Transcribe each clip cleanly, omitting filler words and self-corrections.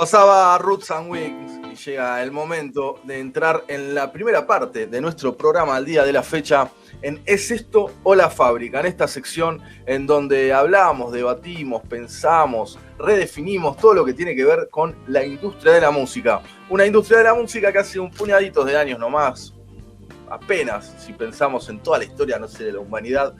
Pasaba Roots and Wings y llega el momento de entrar en la primera parte de nuestro programa al día de la fecha en ¿Es esto o la fábrica? En esta sección en donde hablamos, debatimos, pensamos, redefinimos todo lo que tiene que ver con la industria de la música. Una industria de la música que hace un puñadito de años nomás, apenas, si pensamos en toda la historia, no sé, de la humanidad,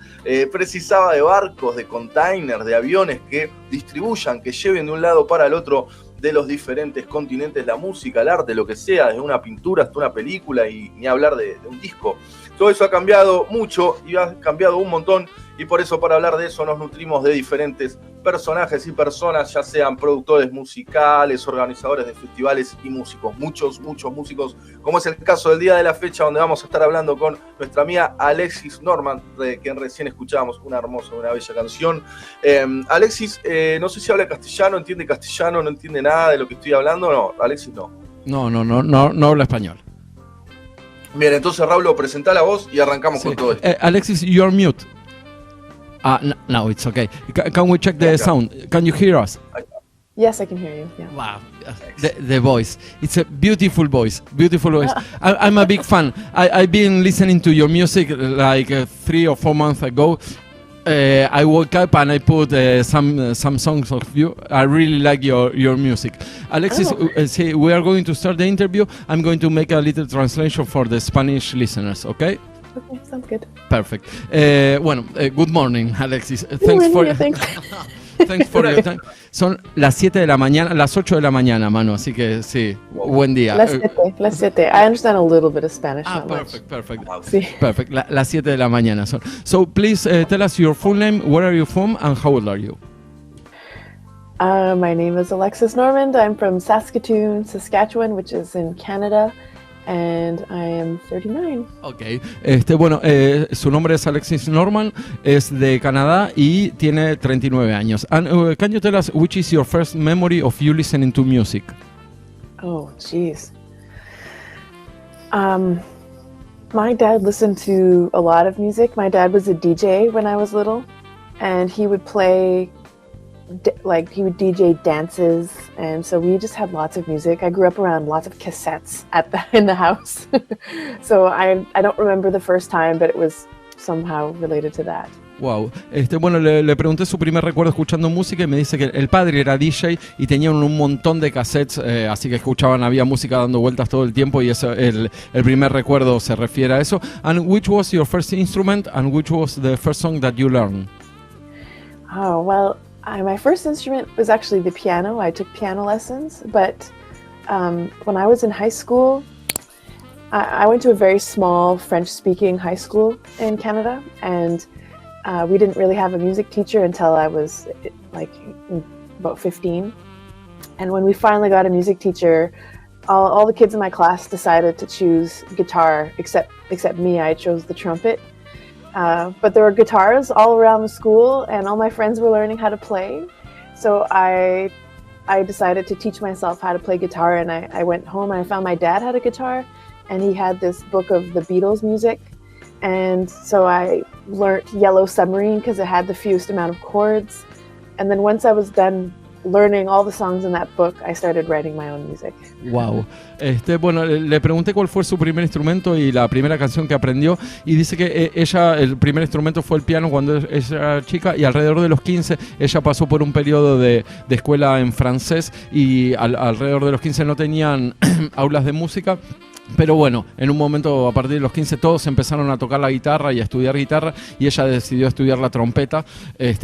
precisaba de barcos, de containers, de aviones que distribuyan, que lleven de un lado para el otro de los diferentes continentes la música, el arte, lo que sea, desde una pintura hasta una película y ni hablar de un disco. Todo eso ha cambiado mucho y ha cambiado un montón y por eso para hablar de eso nos nutrimos de diferentes personajes y personas, ya sean productores musicales, organizadores de festivales y músicos, muchos músicos, como es el caso del día de la fecha donde vamos a estar hablando con nuestra amiga ALEXIS NORMAND, de quien recién escuchábamos una hermosa, una bella canción. ALEXIS, no sé si habla castellano, no entiende nada de lo que estoy hablando, no, ALEXIS no. No habla español. Bien, entonces Raúl, presentá la voz y arrancamos con todo esto. ALEXIS, you're mute. No, it's okay. Can we check the sound? Can you hear us? Yes, I can hear you. Yeah. Wow, the voice. It's a beautiful voice. I'm a big fan. I've been listening to your music like 3 or 4 months ago. I woke up and I put some songs of you. I really like your music. ALEXIS, say we are going to start the interview. I'm going to make a little translation for the Spanish listeners, okay? Okay, sounds good. Perfect. Good morning, ALEXIS. Thanks for your time. Son las 7 de la mañana, las 8 de la mañana, Manu, así que sí, buen día. Las 7. I understand a little bit of Spanish. Perfect. Sí. Perfect. Las 7 de la mañana son. So please tell us your full name, where are you from, and how old are you? My name is ALEXIS NORMAND. I'm from Saskatoon, Saskatchewan, which is in Canada. And I am 39. Okay. Su nombre es ALEXIS NORMAND, es de Canadá y tiene 39 años. And can you tell us which is your first memory of you listening to music? Oh, geez. My dad listened to a lot of music. My dad was a DJ when I was little, and he would play he would DJ dances, and so we just had lots of music. I grew up around lots of cassettes in the house. So I don't remember the first time, but it was somehow related to that. Wow. Le pregunté su primer recuerdo escuchando música y me dice que el padre era DJ y tenían un montón de cassettes, así que había música dando vueltas todo el tiempo y eso, el primer recuerdo se refiere a eso. And which was your first instrument and which was the first song that you learned? Oh, well, my first instrument was actually the piano. I took piano lessons, but when I was in high school, I went to a very small French-speaking high school in Canada, and we didn't really have a music teacher until I was about 15. And when we finally got a music teacher, all the kids in my class decided to choose guitar, except me. I chose the trumpet. But there were guitars all around the school, and all my friends were learning how to play. So I decided to teach myself how to play guitar, and I went home and I found my dad had a guitar, and he had this book of the Beatles music. And so I learned Yellow Submarine because it had the fewest amount of chords. And then once I was done learning all the songs in that book, I started writing my own music. Wow. Le pregunté cuál fue su primer instrumento y la primera canción que aprendió, y dice que el primer instrumento fue el piano cuando ella era chica, y alrededor de los 15 ella pasó por un periodo de escuela en francés, y alrededor de los 15 no tenían aulas de música. Pero bueno, en un momento a partir de los 15 todos empezaron a tocar la guitarra y a estudiar guitarra, y ella decidió estudiar la trompeta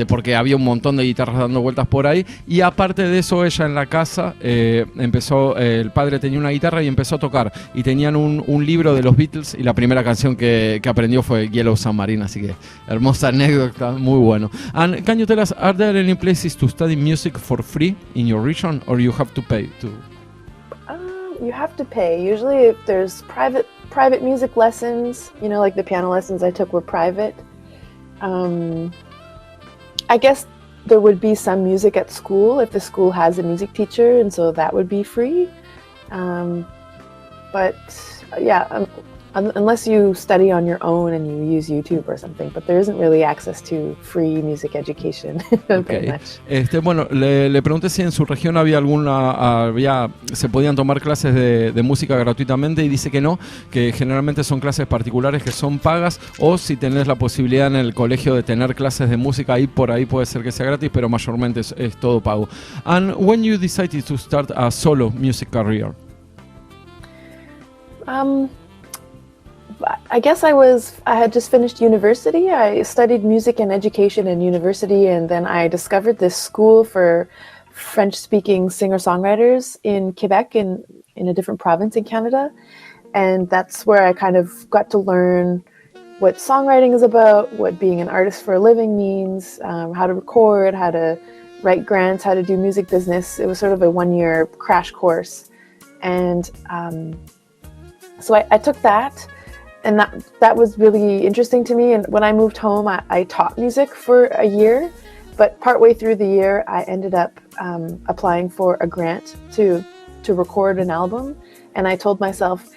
porque había un montón de guitarras dando vueltas por ahí, y aparte de eso ella en la casa el padre tenía una guitarra y empezó a tocar, y tenían un libro de los Beatles y la primera canción que aprendió fue Yellow Submarine, así que hermosa anécdota, muy bueno. And can you tell us, are there any places to study music for free in your region, or you have to pay to? You have to pay. Usually if there's private music lessons, like the piano lessons I took were private. I guess there would be some music at school if the school has a music teacher, and so that would be free. But yeah, unless you study on your own and you use YouTube or something, but there isn't really access to free music education. Okay. Bueno, le pregunté si en su región había se podían tomar clases de música gratuitamente y dice que no, que generalmente son clases particulares que son pagas, o si tenés la posibilidad en el colegio de tener clases de música, ahí por ahí puede ser que sea gratis, pero mayormente es todo pago. And when you decided to start a solo music career? I guess I had just finished university. I studied music and education in university, and then I discovered this school for French-speaking singer-songwriters in Quebec, in a different province in Canada. And that's where I kind of got to learn what songwriting is about, what being an artist for a living means, how to record, how to write grants, how to do music business. It was sort of a one-year crash course. And so I took that. And that was really interesting to me. And when I moved home, I taught music for a year. But partway through the year, I ended up applying for a grant to record an album. And I told myself,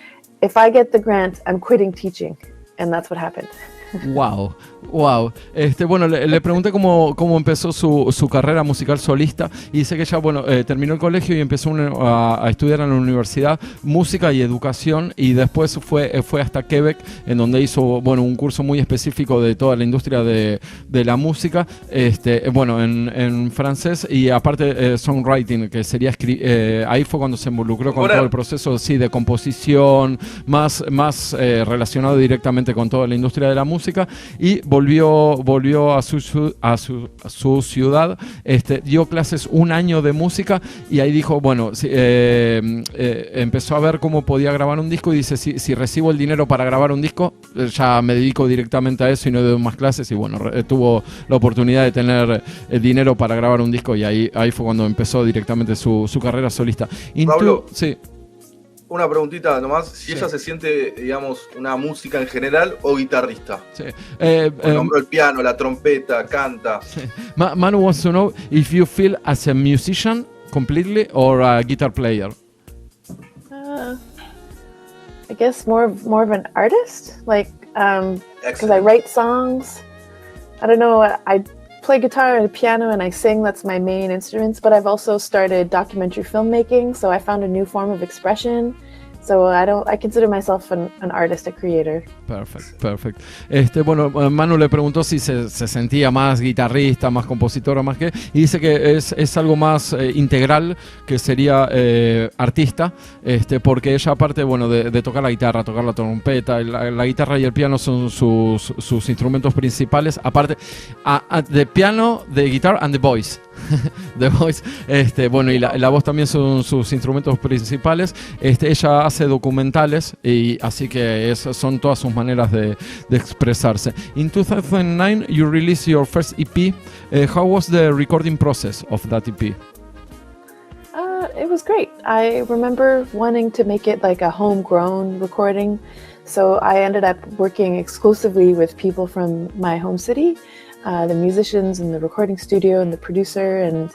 if I get the grant, I'm quitting teaching. And that's what happened. Wow. Bueno, le pregunté cómo empezó su carrera musical solista, y dice que ella, terminó el colegio y empezó a estudiar en la universidad música y educación, y después fue hasta Quebec, en donde hizo un curso muy específico de toda la industria de la música, en francés, y aparte songwriting, que sería ahí fue cuando se involucró con todo el proceso de composición, más relacionado directamente con toda la industria de la música, y volvió a su ciudad, dio clases un año de música, y ahí dijo, empezó a ver cómo podía grabar un disco, y dice, si recibo el dinero para grabar un disco, ya me dedico directamente a eso y no doy más clases, y tuvo la oportunidad de tener el dinero para grabar un disco, y ahí fue cuando empezó directamente su carrera solista. Pablo, sí. Una preguntita nomás, si ella se siente, digamos, una música en general o guitarrista. Sí. Nombró el piano, la trompeta, canta. Sí. Manu wants to know if you feel as a musician completely or a guitar player. I guess more of an artist, because I write songs. I don't know, I play guitar and piano and I sing. That's my main instruments, but I've also started documentary filmmaking, so I found a new form of expression. So I consider myself an artist, a creator. Perfect. Manu le preguntó si se sentía más guitarrista, más compositora, más que, y dice que es algo más integral, que sería artista, porque ella, aparte de tocar la guitarra, tocar la trompeta, la guitarra y el piano son sus instrumentos principales, aparte de piano, de guitar and the voice. The voice, y la voz también son sus instrumentos principales. Ella hace documentales, y así que son todas sus maneras de expresarse. In 2009 you released your first EP. How was the recording process of that EP? It was great. I remember wanting to make it like a homegrown recording, so I ended up working exclusively with people from my home city. The musicians in the recording studio and the producer, and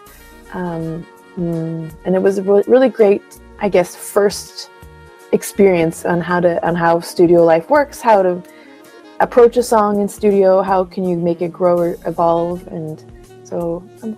it was a really great, I guess, first experience on how studio life works, how to approach a song in studio, how can you make it grow or evolve, and so I'm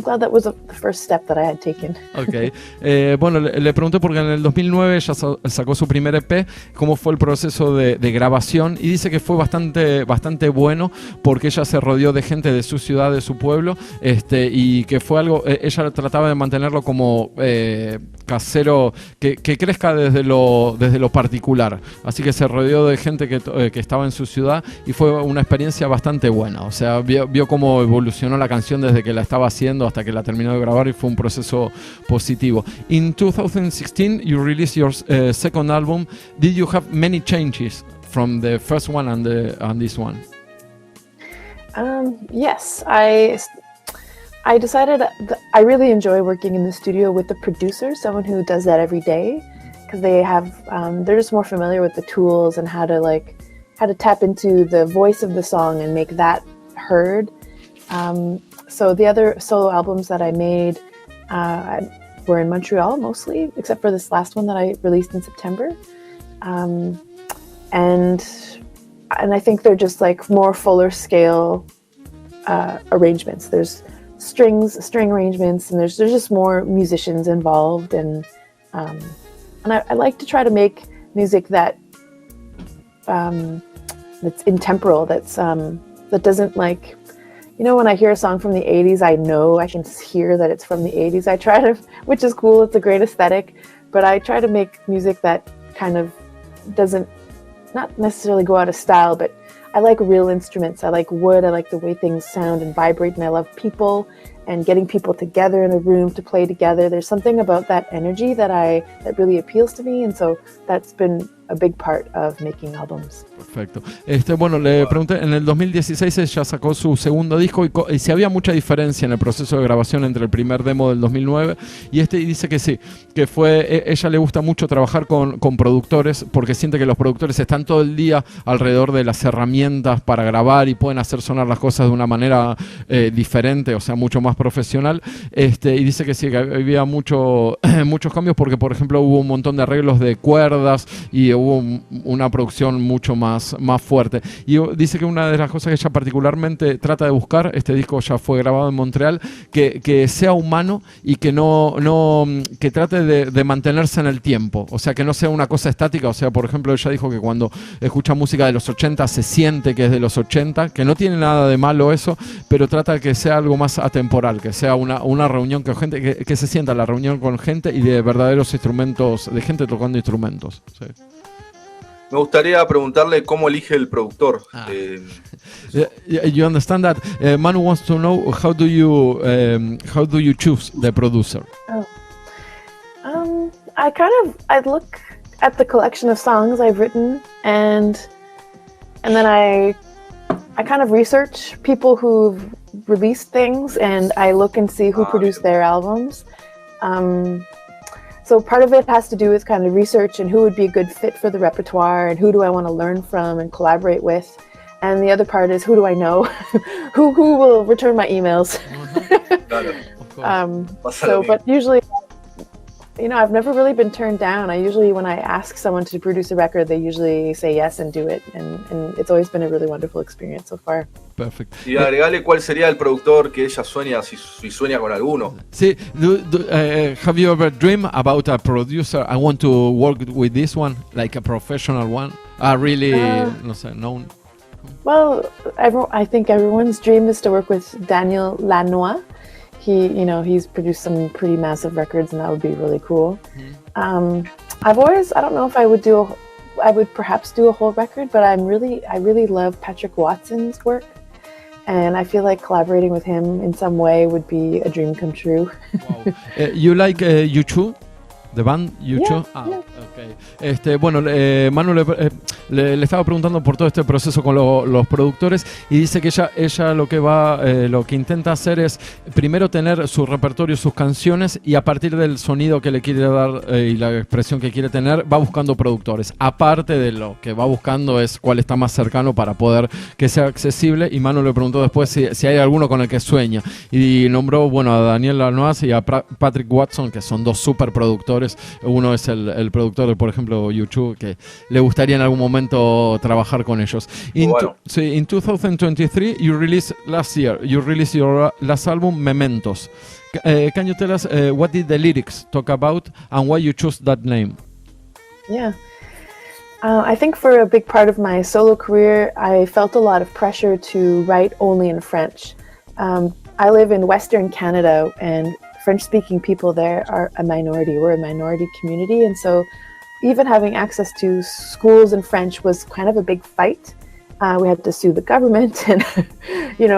glad that was the first step that I had taken. Okay. Le pregunté porque en el 2009 ella sacó su primer EP, cómo fue el proceso de grabación, y dice que fue bastante bueno, porque ella se rodeó de gente de su ciudad, de su pueblo, y que fue algo, ella trataba de mantenerlo como casero, que crezca desde lo particular, así que se rodeó de gente que estaba en su ciudad, y fue una experiencia bastante buena. O sea, vio cómo evolucionó la canción desde que la estaba haciendo hasta que la terminó de grabar, y fue un proceso positivo. In 2016 you released your second album. Did you have many changes from the first one and this one? Yes, I decided that I really enjoy working in the studio with the producer, someone who does that every day, because they're just more familiar with the tools and how to tap into the voice of the song and make that heard. So the other solo albums that I made were in Montreal mostly, except for this last one that I released in September. and I think they're just like more fuller scale arrangements. There's string arrangements, and there's just more musicians involved, and I like to try to make music that that's intemporal, that doesn't, like, you know, when I hear a song from the 80s, I know I can hear that it's from the 80s. I try to, which is cool, it's a great aesthetic, but I try to make music that kind of doesn't, not necessarily go out of style, but I like real instruments. I like wood. I like the way things sound and vibrate, and I love people and getting people together in a room to play together. There's something about that energy that really appeals to me, and so that's been a big part of making albums. Perfecto. Bueno, le pregunté, en el 2016 ella sacó su segundo disco y si había mucha diferencia en el proceso de grabación entre el primer demo del 2009 y y dice que sí, que ella le gusta mucho trabajar con productores porque siente que los productores están todo el día alrededor de las herramientas para grabar y pueden hacer sonar las cosas de una manera diferente, o sea, mucho más profesional, y dice que sí, que había muchos cambios porque, por ejemplo, hubo un montón de arreglos de cuerdas y hubo una producción mucho más fuerte. Y dice que una de las cosas que ella particularmente trata de buscar, este disco ya fue grabado en Montreal, que sea humano y que que trate de mantenerse en el tiempo, o sea, que no sea una cosa estática. O sea, por ejemplo, ella dijo que cuando escucha música de los 80 se siente que es de los 80, que no tiene nada de malo eso, pero trata de que sea algo más atemporal, que sea una reunión con gente, que se sienta la reunión con gente y de verdaderos instrumentos, de gente tocando instrumentos. Sí. Me gustaría preguntarle cómo elige el productor. You understand that? Manu wants to know how do you choose the producer? I look at the collection of songs I've written, and then I kind of research people who've released things, and I look and see who produced their albums. So part of it has to do with kind of research and who would be a good fit for the repertoire and who do I want to learn from and collaborate with. And the other part is who do I know? who will return my emails? But usually, you know, I've never really been turned down. When I ask someone to produce a record, they usually say yes and do it. And it's always been a really wonderful experience so far. Perfecto. Y agregale cuál sería el productor que ella sueña, si sueña con alguno. Sí, have you ever dreamed about a producer? I want to work with this one, like a professional one. Really, no sé, known. Well, I think everyone's dream is to work with Daniel Lanois. He's produced some pretty massive records, and that would be really cool. I don't know if I would perhaps do a whole record, but I really love Patrick Watson's work, and I feel like collaborating with him in some way would be a dream come true. Wow. You like U2? The band U2? Yeah. Okay. Bueno, Manu le estaba preguntando por todo este proceso con los productores y dice que ella lo que intenta hacer es primero tener su repertorio, sus canciones, y a partir del sonido que le quiere dar y la expresión que quiere tener, va buscando productores. Aparte de lo que va buscando es cuál está más cercano para poder que sea accesible, y Manu le preguntó después si hay alguno con el que sueña y nombró, bueno, a Daniel Lanois y a Patrick Watson, que son dos super productores. Uno es el productor de, por ejemplo, U2, que le gustaría en algún momento trabajar con ellos. In 2023, you released your last album, Mementos. Can you tell us what did the lyrics talk about and why you chose that name? Yeah. I think for a big part of my solo career, I felt a lot of pressure to write only in French. I live in Western Canada, and French-speaking people there are a minority. We're a minority community, and so even having access to schools in French was kind of a big fight. We had to sue the government, and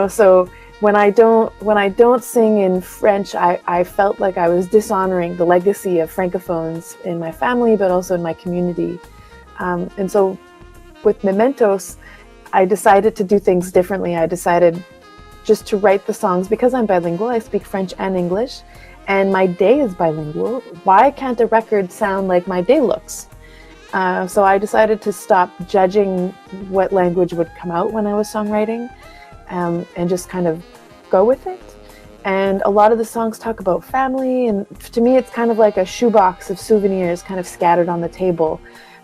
so when I don't sing in French, I felt like I was dishonoring the legacy of francophones in my family, but also in my community. And so with Mementos, I decided to do things differently. I decided just to write the songs because I'm bilingual. I speak French and English, and my day is bilingual. Why can't a record sound like my day looks? So I decided to stop judging what language would come out when I was songwriting, and just kind of go with it. And a lot of the songs talk about family, and to me it's kind of like a shoebox of souvenirs kind of scattered on the table.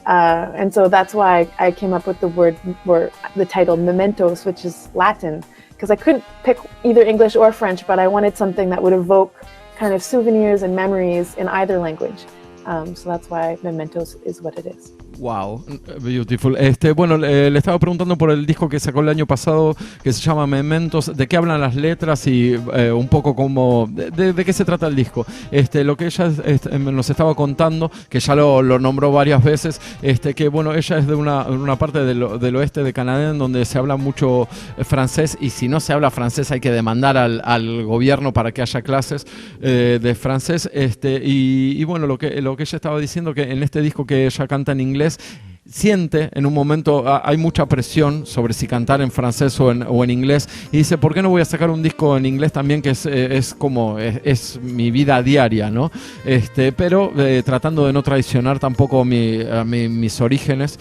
And so that's why I came up with the word, or the title Mementos, which is Latin, because I couldn't pick either English or French, but I wanted something that would evoke kind of souvenirs and memories in either language. So that's why Mementos is what it is. Wow, beautiful. Bueno, le estaba preguntando por el disco que sacó el año pasado, que se llama Mementos, de qué hablan las letras y un poco como de qué se trata el disco. Lo que ella nos estaba contando, que ya lo nombró varias veces, que bueno, ella es de una parte del oeste de Canadá en donde se habla mucho francés, y si no se habla francés hay que demandar al gobierno para que haya clases de francés. Y bueno, lo que ella estaba diciendo, que en este disco que ella canta en inglés, siente en un momento, hay mucha presión sobre si cantar en francés o en inglés, y dice, ¿por qué no voy a sacar un disco en inglés también, que es como es mi vida diaria, ¿no? Pero tratando de no traicionar tampoco mis orígenes,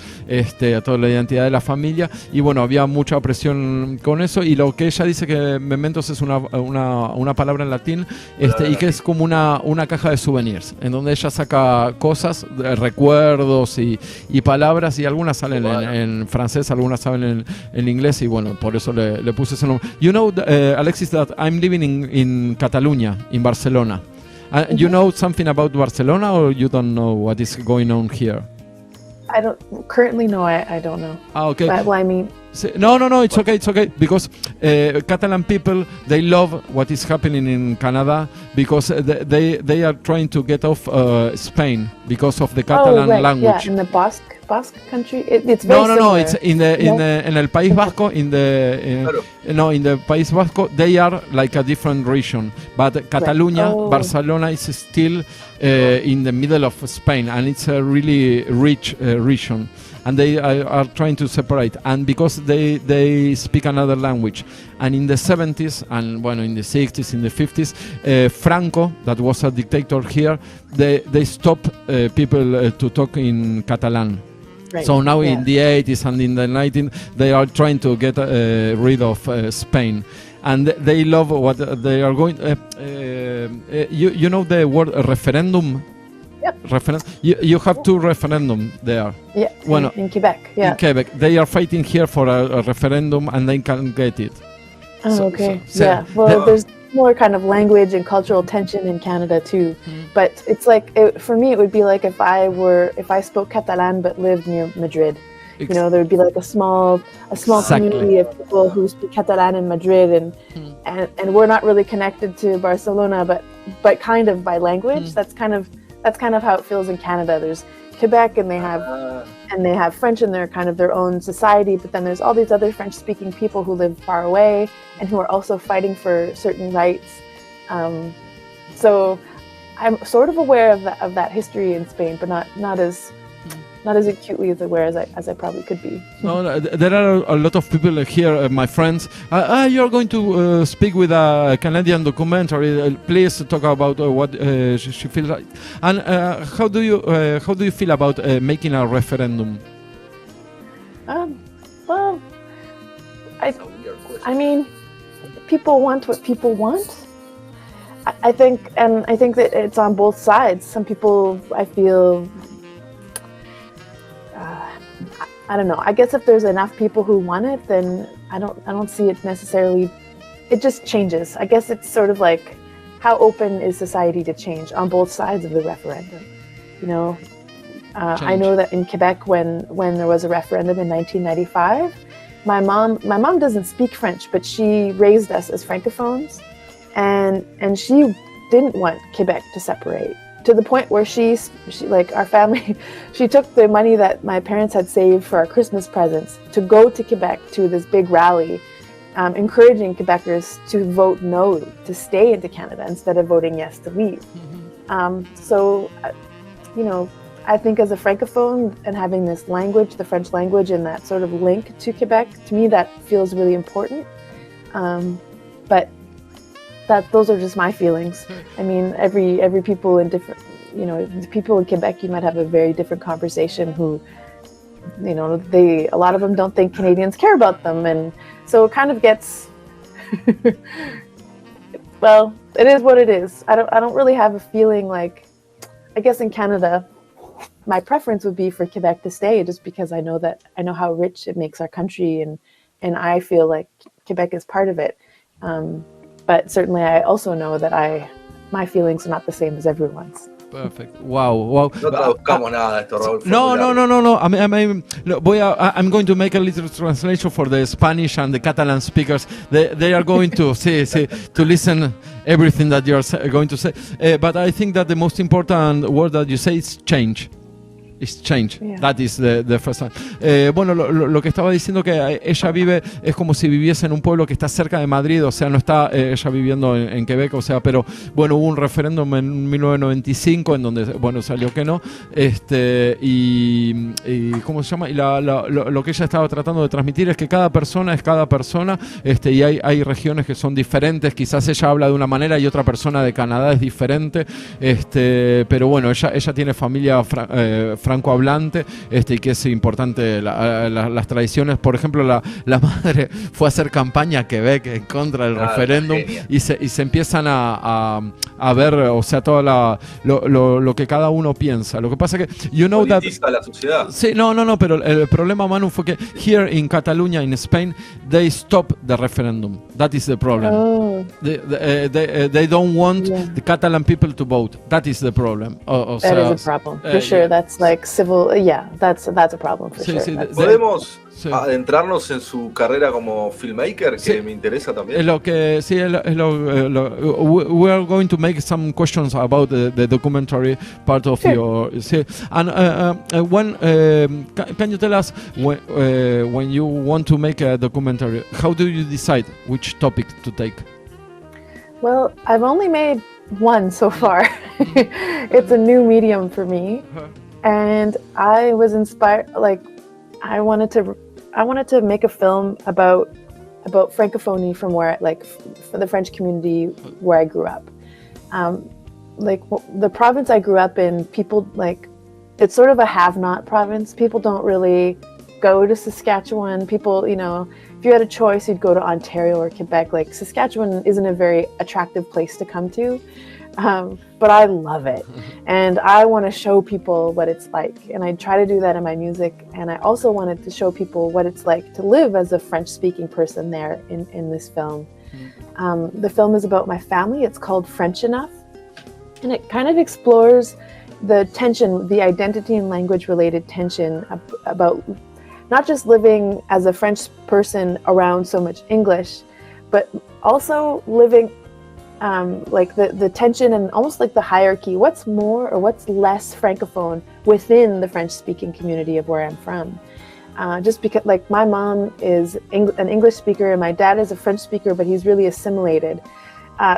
a toda la identidad de la familia, y bueno, había mucha presión con eso, y lo que ella dice que Mementos es una palabra en latín, y que es como una caja de souvenirs, en donde ella saca cosas, recuerdos y palabras, y algunas salen en francés, algunas salen en inglés, y bueno, por eso le puse ese nombre. You know, Alexis, that I'm living in Catalunya, in Barcelona. You know something about Barcelona, or you don't know what is going on here? I don't currently know. I don't know. Okay. But, well, I mean, no, it's okay, because Catalan people, they love what is happening in Canada, because they are trying to get off Spain because of the Catalan language. Yeah, in the Basque country, it's very similar. No, it's in el País Vasco, in the País Vasco, they are like a different region, but Catalunya, Barcelona is still in the middle of Spain, and it's a really rich region, and they are trying to separate, and because they speak another language. And in the 70s, and bueno, in the 60s, in the 50s, Franco, that was a dictator here, they stopped people to talk in Catalan. Right. So now in the 80s and in the 90s, they are trying to get rid of Spain. And they love what they are going. You know the word referendum? Yep. You have two referendum there. Yeah, bueno, in Quebec. Yeah. In Quebec. They are fighting here for a referendum, and they can get it. Oh, okay. Yeah. Well, there's more kind of language and cultural tension in Canada too. But it's like, for me, it would be like if I spoke Catalan but lived near Madrid. You know, there would be like a small community of people who speak Catalan in Madrid, and we're not really connected to Barcelona, but kind of by language. That's kind of how it feels in Canada. There's Quebec, and they have French in their kind of their own society, but then there's all these other French-speaking people who live far away and who are also fighting for certain rights. So I'm sort of aware of that history in Spain, but not as acutely as aware as I probably could be. No, there are a lot of people here, my friends. You're going to speak with a Canadian documentary. Please talk about what she feels like. And how do you feel about making a referendum? Well, I mean, people want what people want. I think that it's on both sides. Some people, I feel. I don't know. I guess if there's enough people who want it, then I don't see it necessarily. It just changes. I guess it's sort of like, how open is society to change on both sides of the referendum? You know, I know that in Quebec, when there was a referendum in 1995, my mom doesn't speak French, but she raised us as francophones, and she didn't want Quebec to separate. To the point where she like our family, she took the money that my parents had saved for our Christmas presents to go to Quebec to this big rally, encouraging Quebecers to vote no, to stay into Canada instead of voting yes to leave. So, you know, I think as a francophone and having this language, the French language, and that sort of link to Quebec, to me that feels really important. But those are just my feelings. I mean, every people in different, you know, people in Quebec, you might have a very different conversation who, you know, a lot of them don't think Canadians care about them, and so it kind of gets, well, it is what it is. I don't really have a feeling like, I guess in Canada, my preference would be for Quebec to stay, just because I know how rich it makes our country, and I feel like Quebec is part of it. But certainly I also know that my feelings are not the same as everyone's. Perfect. Wow. No traduzcamos nada de esto, Raúl. No. I'm going to make a little translation for the Spanish and the Catalan speakers. They are going to to listen everything that you're going to say. But I think that the most important word that you say is change. It's change. Yeah. That is the first one. Bueno, lo que estaba diciendo, que ella vive, es como si viviese en un pueblo que está cerca de Madrid, o sea, no está ella viviendo en Quebec, o sea, pero bueno, hubo un referéndum en 1995 en donde, bueno, salió que no, y ¿cómo se llama? Y lo que ella estaba tratando de transmitir es que cada persona es cada persona, y hay regiones que son diferentes, quizás ella habla de una manera y otra persona de Canadá es diferente, pero bueno, ella tiene familia francohablante, y que es importante las tradiciones. Por ejemplo, la madre fue a hacer campaña a Quebec en contra del referéndum, y se empiezan a ver, o sea, todo lo que cada uno piensa. Lo que pasa que politiza la sociedad. Sí, no, pero el problema, Manu, fue que here in Catalonia, in Spain, they stop the referendum. That is the problem. Oh. They don't want the Catalan people to vote. That is the problem. That is a problem, for sure. That's like civil, that's a problem, for sure. Sí, ¿Podemos adentrarnos en su carrera como filmmaker, que me interesa también? We are going to make some questions about the documentary part of your... And when can you tell us when you want to make a documentary, how do you decide which topic to take? Well, I've only made one so far. It's a new medium for me, and I was inspired. Like, I wanted to make a film about Francophonie from where, like, for the French community where I grew up. Like, the province I grew up in, people, like, it's sort of a have-not province. People don't really go to Saskatchewan. People, if you had a choice, you'd go to Ontario or Quebec. Like, Saskatchewan isn't a very attractive place to come to, but I love it. And I want to show people what it's like. And I try to do that in my music. And I also wanted to show people what it's like to live as a French-speaking person there in this film. The film is about my family. It's called French Enough. And it kind of explores the tension, the identity and language-related tension about not just living as a French person around so much English, but also living like the tension and almost like the hierarchy. What's more or what's less Francophone within the French-speaking community of where I'm from? Just because, like, my mom is an English speaker and my dad is a French speaker, but he's really assimilated.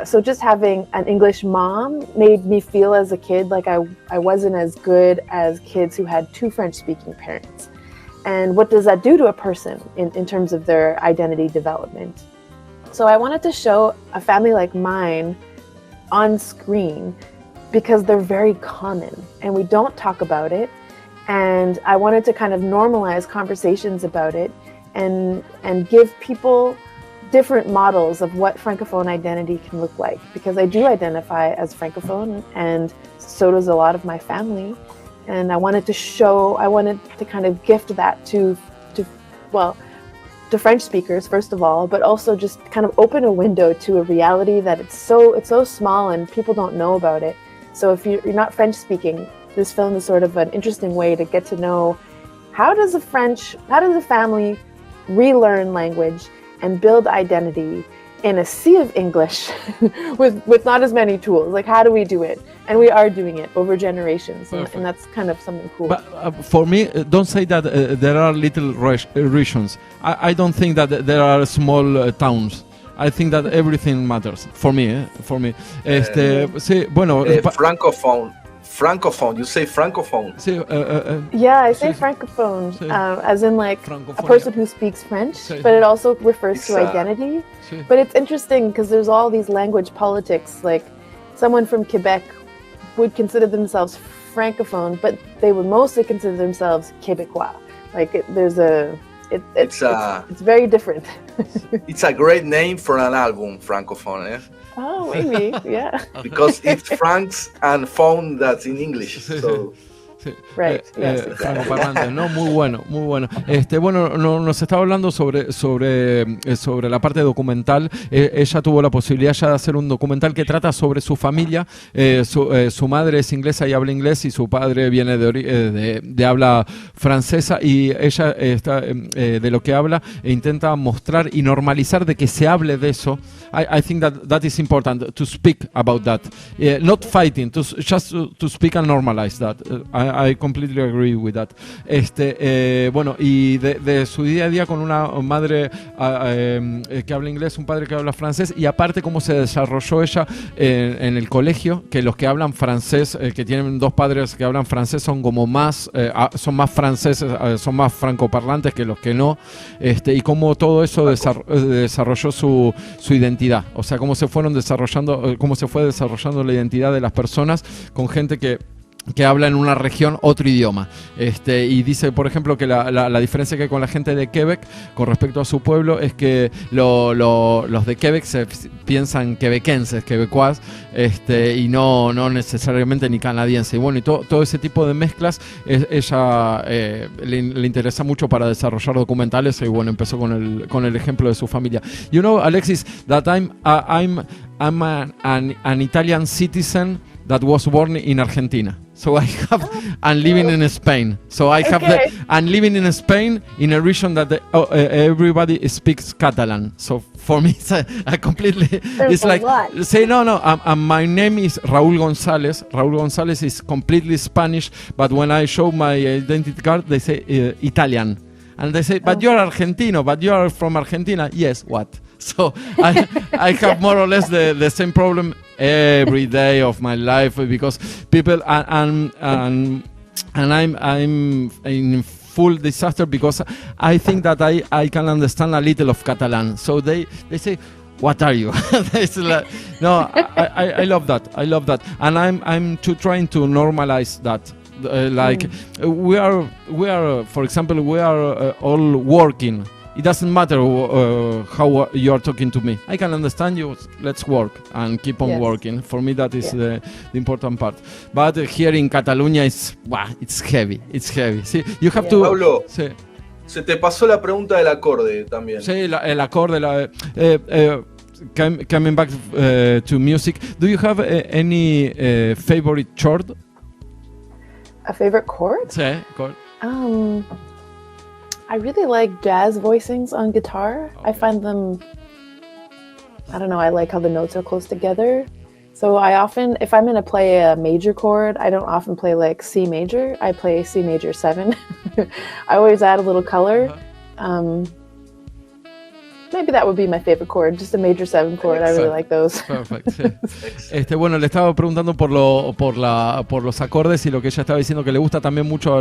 So just having an English mom made me feel as a kid like I wasn't as good as kids who had two French-speaking parents. And what does that do to a person in terms of their identity development? So I wanted to show a family like mine on screen because they're very common and we don't talk about it. And I wanted to kind of normalize conversations about it and give people different models of what Francophone identity can look like, because I do identify as Francophone and so does a lot of my family. And I wanted to kind of gift that to French speakers, first of all, but also just kind of open a window to a reality that it's so small and people don't know about it. So if you're not French speaking, this film is sort of an interesting way to get to know how does a family relearn language and build identity in a sea of English with not as many tools. Like, how do we do it? And we are doing it over generations, and that's kind of something cool. But for me, don't say that there are little regions. I don't think that there are small towns. I think that everything matters for me. Sí, bueno. Francophone. You say francophone. Sí, yeah, I say francophone, as in like a person who speaks French, but it also refers to identity. But it's interesting because there's all these language politics. Like, someone from Quebec would consider themselves francophone, but they would mostly consider themselves Québécois. Like, it's very different. It's a great name for an album, francophone. Eh? Oh, maybe, yeah. Because it's Franks and phone that's in English. So Sí. Right. Yes, exactly. Francoparlante, ¿no? Muy bueno, muy bueno. Bueno, nos estaba hablando sobre la parte documental. Ella tuvo la posibilidad ya de hacer un documental que trata sobre su familia. Su madre es inglesa y habla inglés, y su padre viene de habla francesa, y ella está, de lo que habla e intenta mostrar y normalizar de que se hable de eso. I think that is important to speak about that, not fighting, just to speak and normalize that. I completely agree with that. Bueno, y de su día a día con una madre que habla inglés, un padre que habla francés, y aparte cómo se desarrolló ella en el colegio, que los que hablan francés, que tienen dos padres que hablan francés, son como más, son más franceses, son más francoparlantes que los que no, y cómo todo eso desarrolló su identidad. O sea, cómo se fue desarrollando la identidad de las personas con gente que habla en una región otro idioma. Y dice, por ejemplo, que la diferencia que hay con la gente de Quebec con respecto a su pueblo es que los de Quebec se piensan quebequenses, quebecuas, y no necesariamente ni canadienses. Y bueno, y todo ese tipo de mezclas ella le interesa mucho para desarrollar documentales, y bueno, empezó con el ejemplo de su familia. You know, Alexis, that I'm an Italian citizen that was born in Argentina. So I have, I'm living in Spain. So I have I'm living in Spain in a region that everybody speaks Catalan. So for me, I completely, it's like, say, no, my name is Raúl González. Raúl González is completely Spanish, but when I show my identity card, they say Italian. And they say, but you're Argentino, but you're from Argentina. Yes, what? So I have more or less the same problem every day of my life, because people and I'm in full disaster, because I think that I can understand a little of Catalan. So they say, what are you? Like, no, I love that. I love that, and I'm trying to normalize that. We are, for example, we are all working. It doesn't matter how you are talking to me. I can understand you. Let's work and keep on working. For me, that is the important part. But here in Catalonia, it's heavy. It's heavy. See, you have to. Pablo, se te pasó la pregunta del acorde también. Sí, el acorde. Coming back to music, do you have any favorite chord? A favorite chord? Sí, chord. I really like jazz voicings on guitar. Okay. I find them, I don't know, I like how the notes are close together. So I often, if I'm going to play a major chord, I don't often play like C major. I play C major 7. I always add a little color. Maybe that would be my favorite chord, just a major 7 chord. I really like those. Perfect. Bueno, le estaba preguntando por los acordes, y lo que ella estaba diciendo que le gusta también mucho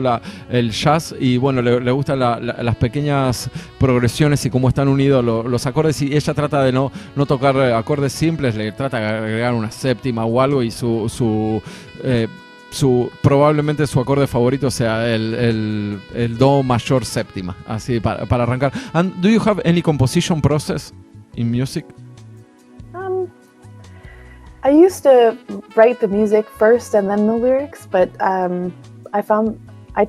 el jazz, y bueno, le gustan las pequeñas progresiones y cómo están unidos los acordes, y ella trata de no tocar acordes simples, le trata de agregar una séptima o algo, y probablemente su acorde favorito sea el do mayor séptima, así para arrancar. And do you have any composition process in music? I used to write the music first and then the lyrics, but I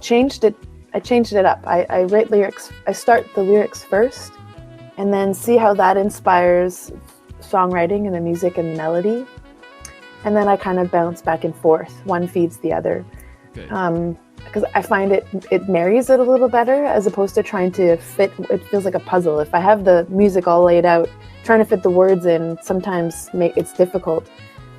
changed it up. I write lyrics. I start the lyrics first, and then see how that inspires songwriting and the music and the melody. And then I kind of bounce back and forth. One feeds the other. Okay. Because I find it marries it a little better, as opposed to trying to fit. It feels like a puzzle. If I have the music all laid out, trying to fit the words in sometimes it's difficult.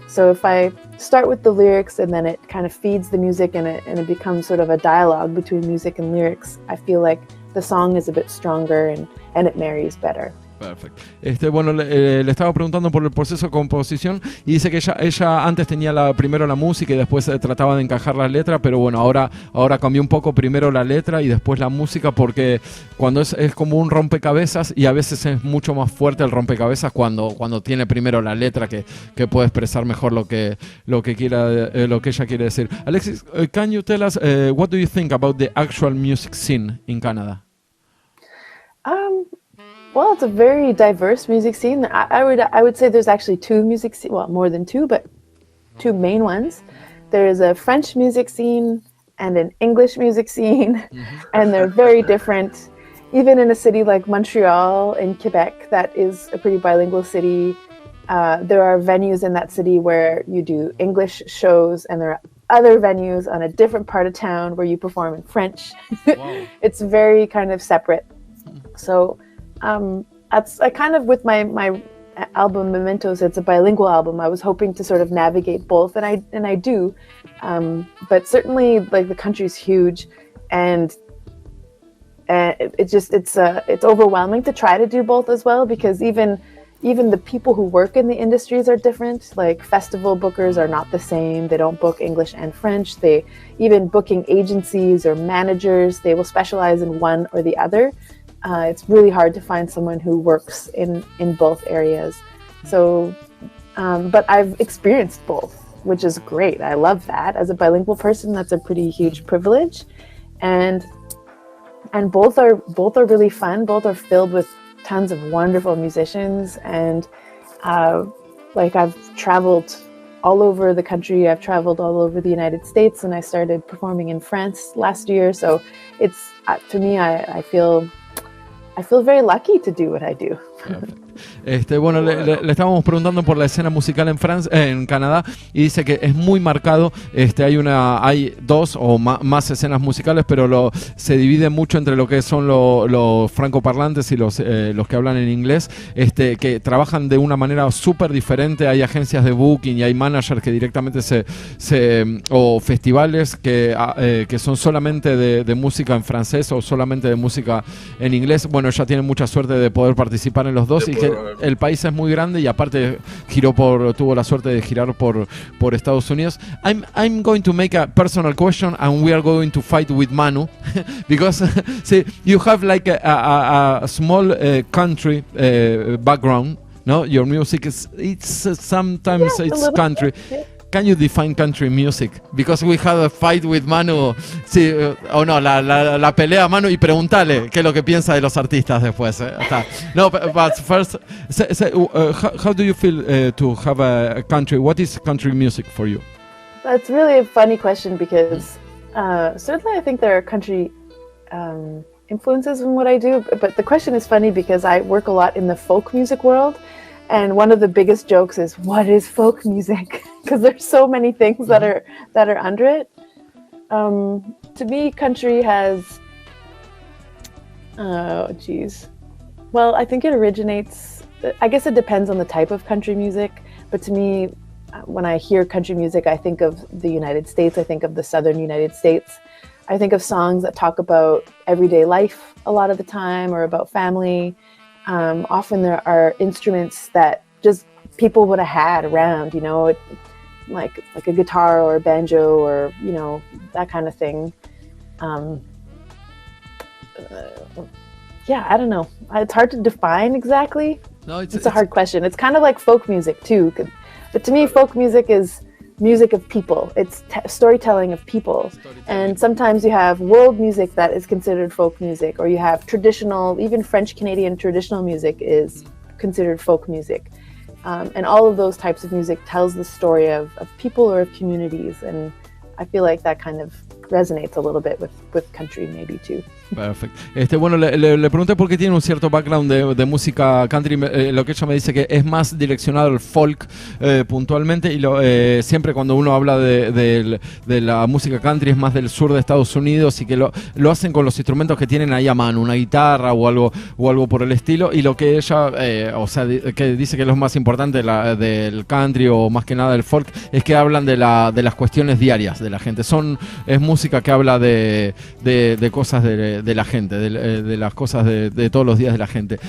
So if I start with the lyrics and then it kind of feeds the music, and it becomes sort of a dialogue between music and lyrics, I feel like the song is a bit stronger and it marries better. Perfecto. Bueno, le estaba preguntando por el proceso de composición, y dice que ella antes tenía primero la música y después trataba de encajar la letra, pero bueno, ahora cambió un poco, primero la letra y después la música, porque cuando es como un rompecabezas, y a veces es mucho más fuerte el rompecabezas cuando tiene primero la letra, que puede expresar mejor lo que ella quiere decir. Alexis, can you tell us what do you think about the actual music scene in Canada? Well, it's a very diverse music scene. I would say there's actually two music scenes, well, more than two, but two main ones. There's a French music scene, and an English music scene, and they're very different. Even in a city like Montreal in Quebec, that is a pretty bilingual city, there are venues in that city where you do English shows, and there are other venues on a different part of town where you perform in French. Wow. It's very kind of separate. So that's kind of with my album Mementos, it's a bilingual album. I was hoping to sort of navigate both, and I do. But certainly, like, the country's huge, and it's overwhelming to try to do both as well, because even the people who work in the industries are different. Like, festival bookers are not the same. They don't book English and French. Even booking agencies or managers, they will specialize in one or the other. It's really hard to find someone who works in both areas. So, but I've experienced both, which is great. I love that. As a bilingual person, that's a pretty huge privilege. And both are really fun. Both are filled with tons of wonderful musicians. And like, I've traveled all over the country. I've traveled all over the United States, and I started performing in France last year. So it's, to me, I feel very lucky to do what I do. Bueno, le estábamos preguntando por la escena musical en Canadá, y dice que es muy marcado. Hay dos o más escenas musicales, pero se divide mucho entre lo que son los francoparlantes y los que hablan en inglés, que trabajan de una manera súper diferente. Hay agencias de booking y hay managers que directamente o festivales que son solamente de música en francés o solamente de música en inglés. Bueno, ella tiene mucha suerte de poder participar en los dos, y que el país es muy grande, y aparte tuvo la suerte de girar por Estados Unidos. I'm going to make a personal question, and we are going to fight with Manu because see, you have like a small country background, no? Your music sometimes it's country. Can you define country music? Because we had a fight with Manu. Sí, o no, la pelea Manu, y preguntale qué es lo que piensa de los artistas después. No, but first, how do you feel to have a country? What is country music for you? That's really a funny question, because certainly I think there are country influences in what I do, but the question is funny because I work a lot in the folk music world. And one of the biggest jokes is, what is folk music? Because there's so many things that are under it. To me, country has, well, I think it originates, I guess it depends on the type of country music. But to me, when I hear country music, I think of the United States. I think of the southern United States. I think of songs that talk about everyday life a lot of the time, or about family. Often there are instruments that just people would have had around, like a guitar or a banjo, or, that kind of thing. I don't know. It's hard to define exactly. No, it's a hard question. It's kind of like folk music too. But to me, folk music is music of people. It's storytelling of people. And sometimes you have world music that is considered folk music, or you have traditional, even French Canadian traditional music is considered folk music. And all of those types of music tells the story of people or of communities. And I feel like that kind of resonates a little bit with country maybe too. Perfecto. Bueno, le pregunté por qué tiene un cierto background de música country. Lo que ella me dice que es más direccionado al folk puntualmente, y siempre cuando uno habla de la música country es más del sur de Estados Unidos, y que lo hacen con los instrumentos que tienen ahí a mano, una guitarra o algo por el estilo. Y lo que ella, que dice que es lo más importante del country, o más que nada del folk, es que hablan de las cuestiones diarias de la gente. Es música que habla de cosas de la gente, de las cosas de todos los días de la gente.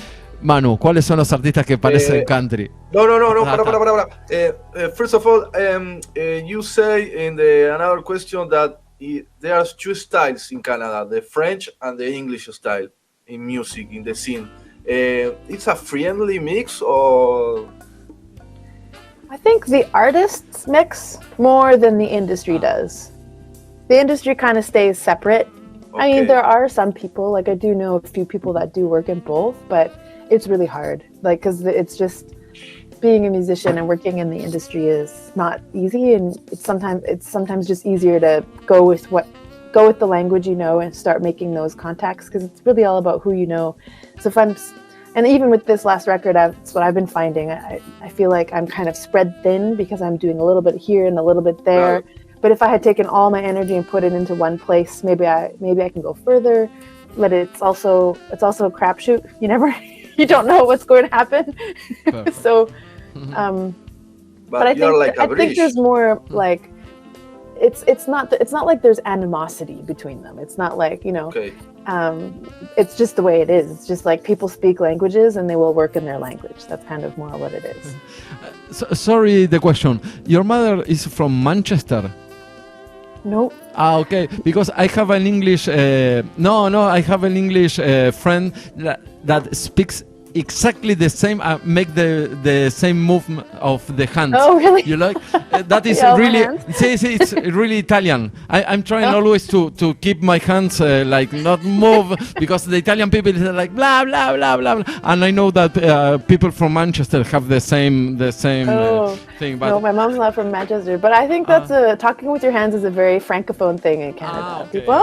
Manu, ¿cuáles son los artistas que parecen country? No, para. First of all, you say in another question that there are two styles in Canada, the French and the English style in music, in the scene. It's a friendly mix, or? I think the artists mix more than the industry does. The industry kind of stays separate. Okay. I mean, there are some people, like I do know a few people that do work in both, but it's really hard. Like, because it's just, being a musician and working in the industry is not easy, and it's sometimes just easier to go with what go with the language you know and start making those contacts, because it's really all about who you know. So and even with this last record, that's what I've been finding. I feel like I'm kind of spread thin because I'm doing a little bit here and a little bit there. But if I had taken all my energy and put it into one place, maybe I can go further. But it's also a crapshoot. You don't know what's going to happen. So, but I think there's more like it's not like there's animosity between them. It's not like it's just the way it is. It's just like people speak languages and they will work in their language. That's kind of more what it is. Sorry, the question. Your mother is from Manchester? Nope. Okay. Because I have an English. I have an English friend that speaks exactly the same. Make the same movement of the hands. Oh, really? You like that is really. It's really Italian. I'm trying always to keep my hands like not move, because the Italian people are like blah blah blah blah blah. And I know that people from Manchester have the same thing. But no, my mom's not from Manchester, but I think that's talking with your hands is a very francophone thing in Canada. Okay. People,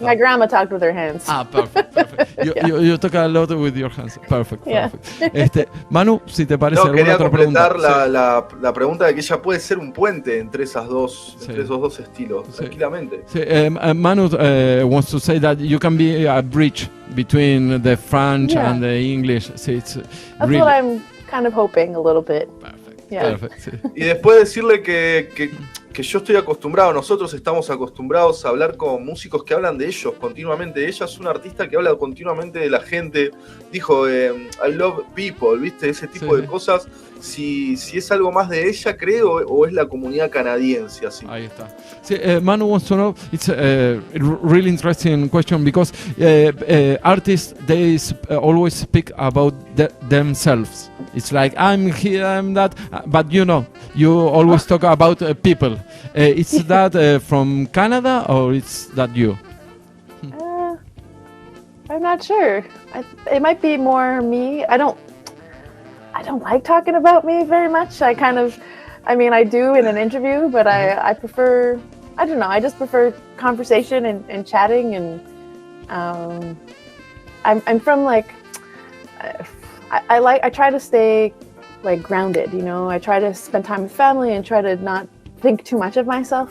my grandma talked with her hands. Perfect. You talk a lot with your hands. Perfect. Yeah. Manu, si te parece, quería alguna otra pregunta. completar la pregunta de que ella puede ser un puente entre esos dos estilos, tranquilamente. Manu wants to say that you can be a bridge between the French and the English. That's really what I'm kind of hoping a little bit. Perfect. Y después decirle que yo estoy acostumbrado, nosotros estamos acostumbrados a hablar con músicos que hablan de ellos continuamente. Ella es una artista que habla continuamente de la gente. Dijo, I love people, ¿viste? Ese tipo de cosas. Si es algo más de ella, creo, o es la comunidad canadiense, así. Ahí está. Sí, Manu wants to know, it's a really interesting question, because artists, they always speak about themselves. It's like, I'm here, I'm that, but you always talk about people. Is that from Canada, or it's that you? I'm not sure. It might be more me. I don't like talking about me very much. I do in an interview, but I prefer, I don't know, I just prefer conversation and chatting, and I'm from like, I try to stay like grounded, I try to spend time with family and try to not think too much of myself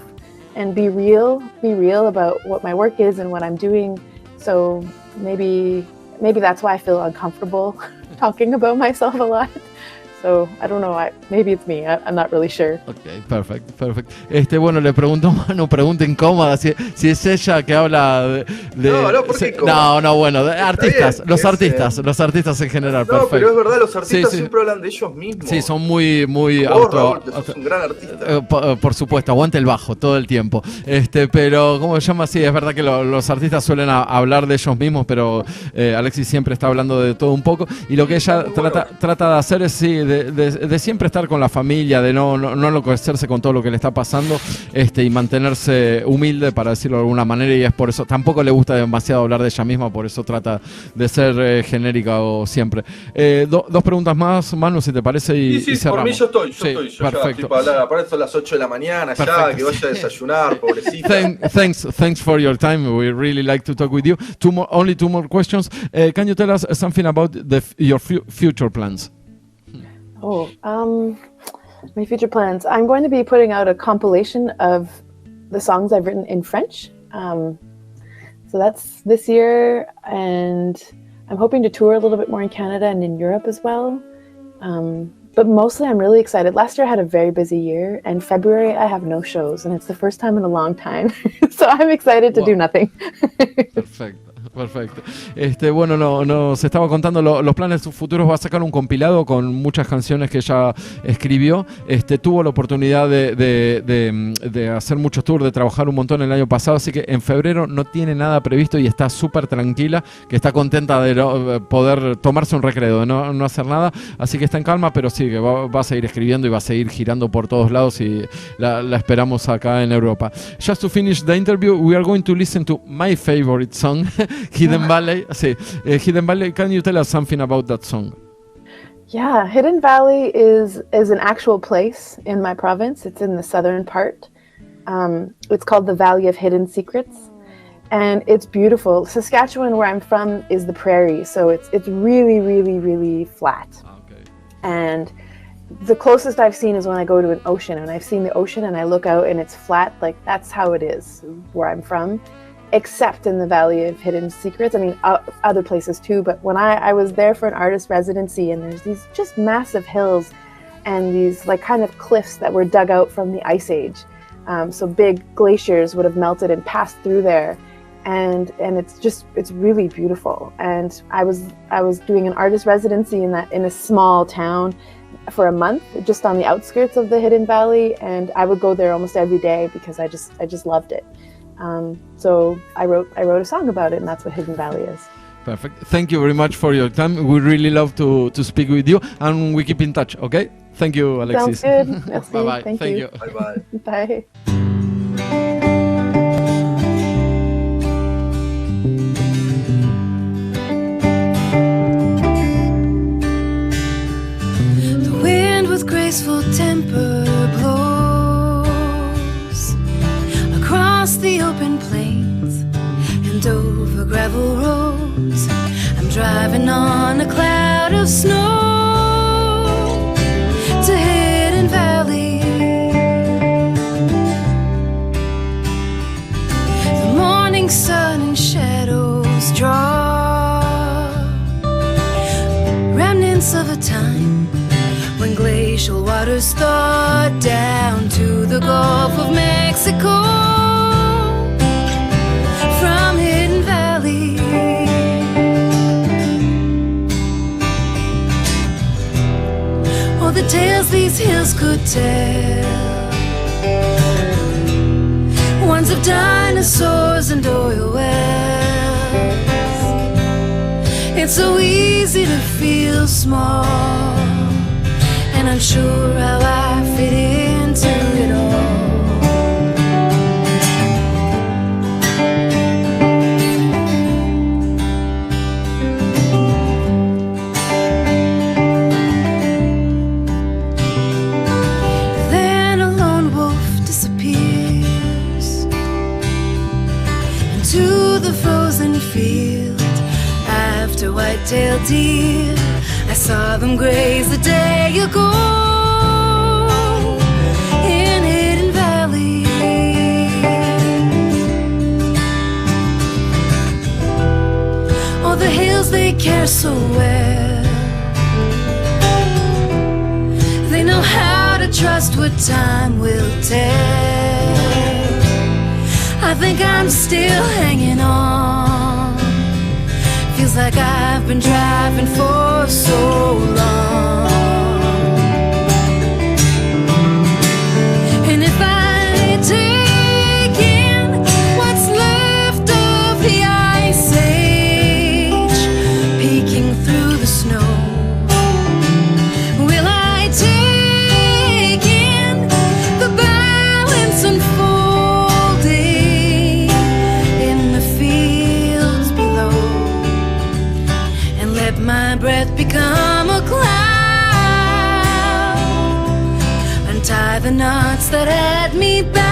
and be real about what my work is and what I'm doing. So maybe that's why I feel uncomfortable talking about myself a lot. So, I don't know, maybe it's me, I'm not really sure. Okay, perfect. Bueno, le preguntó Manu, pregunta incómoda, si es ella que habla de de artistas, bien, los artistas en general, no, perfecto. Pero es verdad, los artistas siempre hablan de ellos mismos. Sí, son muy Raúl, sos un gran artista. Por supuesto, aguante el bajo todo el tiempo. Pero, ¿cómo se llama? Sí, es verdad que los artistas suelen hablar de ellos mismos, pero Alexis siempre está hablando de todo un poco, y lo que ella trata de hacer es, de siempre estar con la familia, de no enloquecerse con todo lo que le está pasando, y mantenerse humilde, para decirlo de alguna manera, y es por eso, tampoco le gusta demasiado hablar de ella misma, por eso trata de ser genérica o siempre. Dos preguntas más, Manu, si te parece, y cerramos. Por mí yo estoy perfecto. Ya, para eso a las 8 de la mañana, perfecto. Ya, que vaya a desayunar, pobrecita. Thanks for your time, we really like to talk with you. Only two more questions. Can you tell us something about your future plans? My future plans. I'm going to be putting out a compilation of the songs I've written in French. So that's this year, and I'm hoping to tour a little bit more in Canada and in Europe as well. But mostly I'm really excited. Last year I had a very busy year, and February I have no shows, and it's the first time in a long time. So I'm excited to do nothing. Perfecto. Bueno, nos estaba contando los planes futuros. Va a sacar un compilado con muchas canciones que ella escribió. Tuvo la oportunidad de hacer muchos tours, de trabajar un montón el año pasado, así que en febrero no tiene nada previsto y está súper tranquila, que está contenta de poder tomarse un recreo, de no hacer nada, así que está en calma, pero sí, que va a seguir escribiendo y va a seguir girando por todos lados, y la esperamos acá en Europa. Just to finish the interview, we are going to listen to my favorite song, Hidden Valley. Hidden Valley, can you tell us something about that song? Yeah, Hidden Valley is an actual place in my province. It's in the southern part. It's called the Valley of Hidden Secrets, and it's beautiful. Saskatchewan, where I'm from, is the prairie, so it's really, really, really flat. Okay. And the closest I've seen is when I go to an ocean, and I've seen the ocean and I look out and it's flat. Like, that's how it is where I'm from, except in the Valley of Hidden Secrets. I mean, other places too, but when I was there for an artist residency, and there's these just massive hills and these like kind of cliffs that were dug out from the Ice Age. So big glaciers would have melted and passed through there. And it's really beautiful. And I was doing an artist residency in a small town for a month, just on the outskirts of the Hidden Valley, and I would go there almost every day because I just loved it. So I wrote a song about it, and that's what Hidden Valley is. Perfect. Thank you very much for your time. We really love to speak with you, and we keep in touch. Okay. Thank you, Alexis. Sounds good. Merci. Bye bye. Thank you. Bye bye. Bye. Graceful temper blows across the open plains and over gravel roads. I'm driving on a cloud of snow to Hidden Valley. The morning sun and shadows draw remnants of a time when glacial waters thawed down to the Gulf of Mexico. From Hidden Valley, oh, the tales these hills could tell, ones of dinosaurs and oil wells. It's so easy to feel small and unsure how I fit into it all. Then a lone wolf disappears into the frozen field. After white-tailed deer, I saw them graze the day ago in Hidden Valley. Oh, the hills, they care so well. They know how to trust what time will tell. I think I'm still hanging on. Feels like I've been driving for so long. And if I take in what's left of the Ice Age, peeking through the snow, will I take in the balance unfolding in the fields below? Let my breath become a cloud, untie the knots that had me bound.